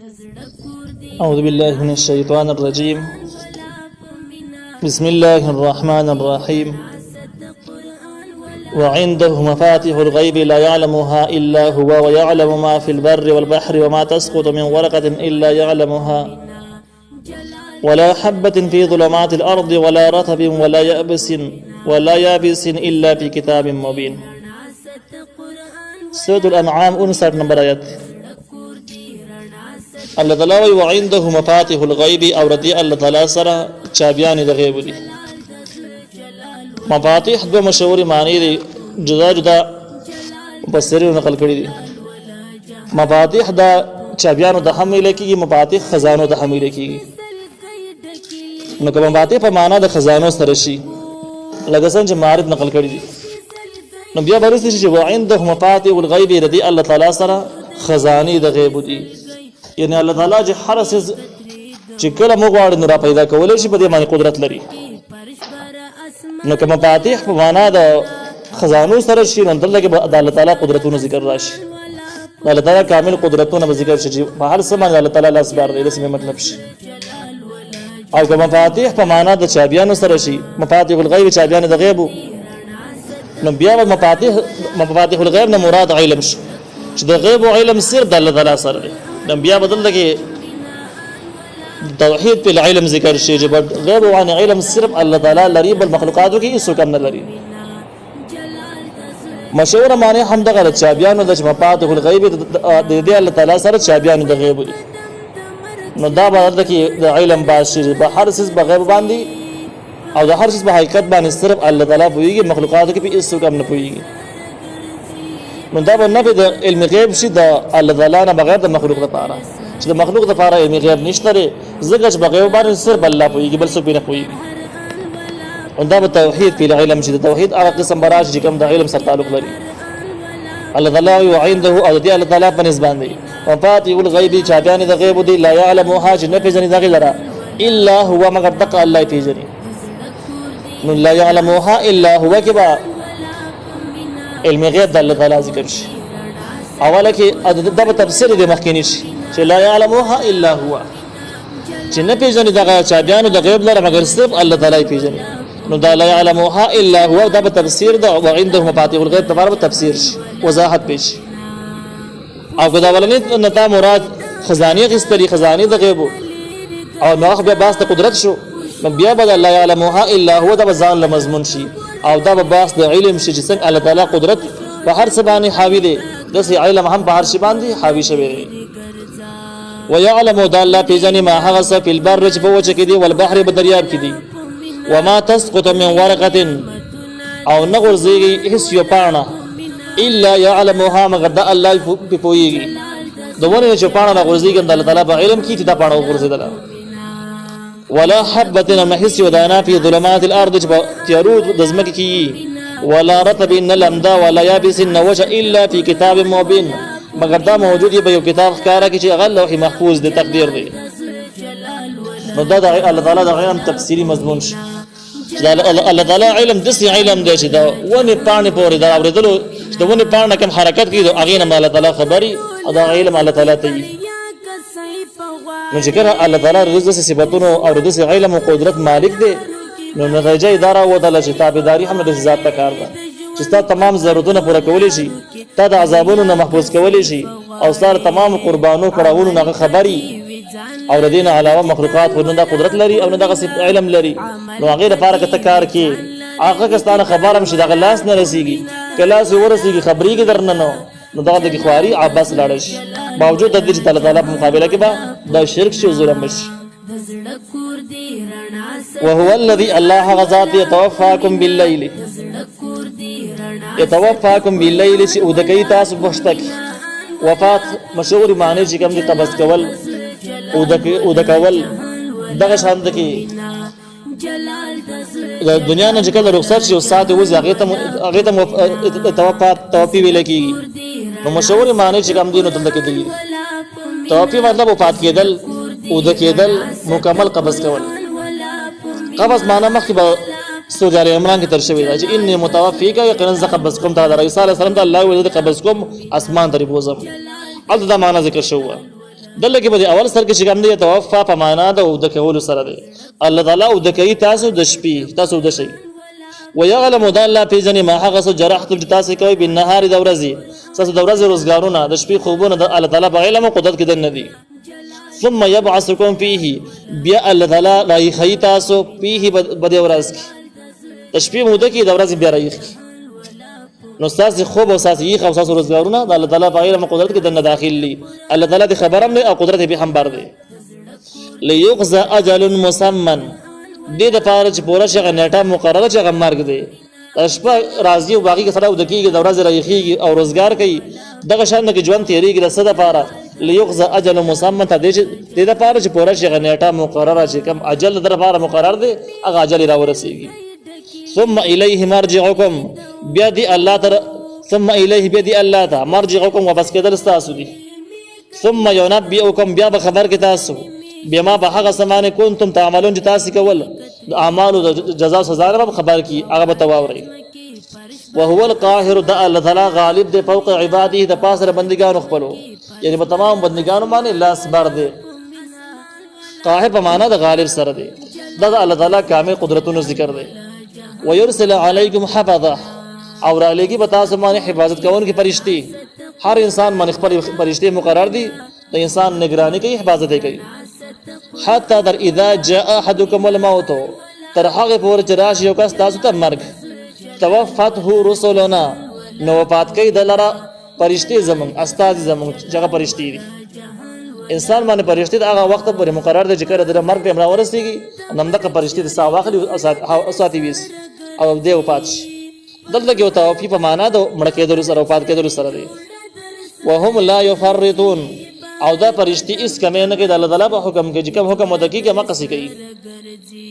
أعوذ بالله من الشيطان الرجيم. بسم الله الرحمن الرحيم. وعنده مفاتيح الغيب لا يعلمها إلا هو ويعلم ما في البر والبحر وما تسقط من ورقة إلا يعلمها ولا حبة في ظلمات الأرض ولا رطب ولا يابس إلا في كتاب مبين. سورة الأنعام 59 نمبر آیت. الله تعالی وعنده مفاتيح الغيب او ردی الله تعالی سره چابیان د غیب دي. مفاتيح دو مشهور معنی دي جدا جدا مفسرین نقل کړی دي. مفاتيح دا چابیانو د حمل کیږي، مفاتيح خزانو د حمل کیږي. نو کوم مفاتيح په معنا د خزانو سره شي لکه څنګه چې معارف نقل کړی دي. نو بیا ورسې چې وعنده مفاتيح الغيب ردی الله تعالی سره خزانه د غیب دي. یعنی الله تعالی چې هر څه چې کله موږ غواړو نو را پیدا کولای شي په دې باندې قدرت لري. نو کوم مفاتيح په معنا د خزانو سره شي نو دلته کې د الله تعالی قدرتونو ذکر راشي. الله تعالی کامل قدرتونه به ذکر شي په هر څه باندې الله تعالی لاس بار دی. داسې مطلب شي. او کوم مفاتيح په معنا د چابیانو سره شي، مفاتيح الغیب چابیان د غیب. نو بیا مفاتيح الغیب نه مراد علم شي چې د غیب او علم صرف د الله تعالی سره دی. بیا بدل کې توحید په علم ذکر شي چې غیب او علم صرف الله تعالی لري، بل مخلوقاتو کې هیڅ کم نه لري. مشهور معنی هم دغه چابیانو د مفاتيح الغیب د دې الله تعالی سره چابیانو د غیب دي. نو دا بدل کې د علم باشي به هر څه په غیب باندې او د هر څه په حقیقت باندې صرف الله تعالی پوهیږي، مخلوقاتو کې هیڅ کم نه پوهیږي. نو دا به نه د علم غیب شي د الله تعالی نه بغیر د مخلوق لپاره، چې د مخلوق لپاره علم غیب نشته لري، ځکه چې بغیر باندې صرف الله پوهیږي، بل څوک نه پوهیږي. او دا به توحید په علم شي، د توحید هغه قسم براش چې کوم د علم سره تعلق لري. الله تعالی وعنده او د الله تعالی په نسبت دی مفاتيح الغیب چابیان د غیب دي لا يعلمها چې نه پیژني دغه لره الا هو مگر دغه الله پیژني. نو لا يعلمها الا هو کبا علم غیب د الله تعالی ذکر شي. اوله کې د تفسیر د مخکینی شي چې لا يعلمها الا هو چې نه پیژني دغه چابیان د غیب لره مگر صرف الله تعالی پیژني. نو دا لا يعلمها الا هو دا به تفسیر دا وعنده مفاتيح الغیب تبارک تفسیر شي، وضاحت پیش. او دا ولنه نتا مراد خزانه غستری خزانه د غیب او نو بیا باس ته قدرت شو. نو بیا به لا يعلمها الا هو دا ځان له مضمون شي او دا به باس د علم شي چې څنګه الله تعالی قدرت په هر څه باندې حاوی دی، داسې علم هم په هر شي باندې حاوی شوی دی. ويعلم دا الله پیژني ما هغه څه په البر چې په وچه کې دی والبحر په دریاب کې دی. وما تسقط من ورقة او نغرزيږي هیڅ یو پاڼه الا يعلمها مگر د الله په پوهیږي. دونه چې پاڼه نغرزيږي د الله تعالی په علم کې چې دا پاڼه وغورځیدله. ولا حبة ما هیڅ یو دانه په ظلمات الارض چې تیارو د ځمکې کې ولا رطب لمدا ولا يابس نوجه الا في كتاب مبين مگر دا موجود دی په یو کتاب ښکارا کې چې هغه لوح محفوظ د تقدیر دی. نو دا د الله تعالی د علم تفسیری مضمون شي. الله تعالی علم دسي علم دی چې دا ونه پانی پورې دا اوریدلو چې دا ونه پانی کوم حرکت کوي هغه نه الله تعالی خبري او دا علم الله تعالی ته. نو چې کله الله تعالی رزق صفاتونو او رزق علم او قدرت مالک دی نو نتیجه اداره ودل چې تابعداري هم د ذات ته کار ده چې تا تمام ضرورتونه پوره کولی شي، تا د عذابونو نه محفوظ کولی شي او ستاره تمام قربانو کړهونو نه خبري او ردین علاوه مخلوقات ورنه دا قدرت لري او نه دغه علم لري. نو هغه لپاره که ته کار کې هغه کستانه خبر هم شي دغه لاس نه رسیږي، کلاس ورسیږي خبري کې درنه نو دغه د خواري عباس لاړ شي. باوجود د دې چې الله تعالی په مقابله کې با دا شرک شي او ظلم شي. وهو الذي الله غزات يتوفاكم بالليل يتوفاكم بالليل چې او د کوي تاسو بوشتک وفات مشهور معنی چې کوم دي قبض کول او د کول دغه شان د کې د دنیا نه چې کله رخصت شي او ساعت وځي هغه ته توفی ویل کېږي. نو مشهور معنی چې کوم دي نو دلته کې دي توفی مطلب وفات کېدل او د کېدل مکمل قبض کول. قبض معنی مخکې به سورة آل عمران کې تر شوی دا چې انی متوفیک یقینا ز قبض کوم ته رسول الله صلی الله علیه وسلم ته الله ویل قبض کوم اسمان ته بوزم. البته دا معنی ذکر شو دلته کې به اول سر کې چې کوم دی توفا په معنا ده او د کول سره دی الله تعالی او د کوي تاسو د شپې تاسو د شي ويعلم د الله په ځنې ما هغه سو جرحت تاسو کوي بالنهار د ورځې تاسو د ورځې روزګارونه د شپې خوبونه د الله تعالی په علم او قدرت کې دن دي ثم يبعثكم فيه بیا الله تعالی راي خي تاسو فيه بده ورځ کې د شپې موده کې د ورځې بیا راي نو تاسو خوب او تاسو یې خو تاسو روزګارونه د الله تعالی په علم او قدرت کې دن داخلي الله تعالی د خبرم او قدرت به هم بار دي ليقضى اجل مسمى دې د پاره چې پوره شغه نیټه مقرره چې غو مرګ دی شپه راځي او باقي سره د کېږي د ورځې رايخيږي او روزګار کوي دغه شان کې ژوند تیریږي د صد لپاره ليقضى اجل مسمى ته دې د پاره چې پوره شغه نیټه مقرره چې کم اجل در لپاره مقرر دی هغه اجل را ورسیږي ثم الیه مرجعکم بیا دی الله تر ثم الیه بیا دی الله ته مرجعکم واپس کېدل تاسو دي ثم ينبئکم بیا به خبر کې تاسو بما به هغه سمانه کنتم تعملون چې تاسو کول د اعمالو د جزاء سزا به خبر کی هغه به تواوري وهو القاهر د الله تعالی غالب دی فوق عباده د پاسره بندگانو خپلو یعنی په تمام بندگانو باندې لاس بار دی قاهر په معنا د غالب سره دی د الله تعالی کامل قدرتونو ذکر دی ويرسل عليكم حفظه او را لګي به تاسو باندې حفاظت کوونکي فرشتي هر انسان باندې خپل فرشتي مقرر دي د انسان نگرانی کوي حفاظت کوي حتی در اذا جاء احدكم الموت تر هغه پورې چې راشي یو کس تاسو ته مرګ توفته رسلنا نو وفات کوي دلاره فرشتي زمون استاد زمون جگہ فرشتي دي انسان باندې فرشتي هغه وخت پورې مقرر دي چې کړه د مرګ په امر ورسیږي نمدغه فرشتي د سا واخلي او ساتي ويس او دی وفات دلته کې وتا په معنا د مړ کېدل سره وفات کېدل سره دي وهم لا يفرطون او دا فرشتي اس کمه نه کې د الله تعالی په حکم کې چې کوم حکم ودکی کې مقصي کوي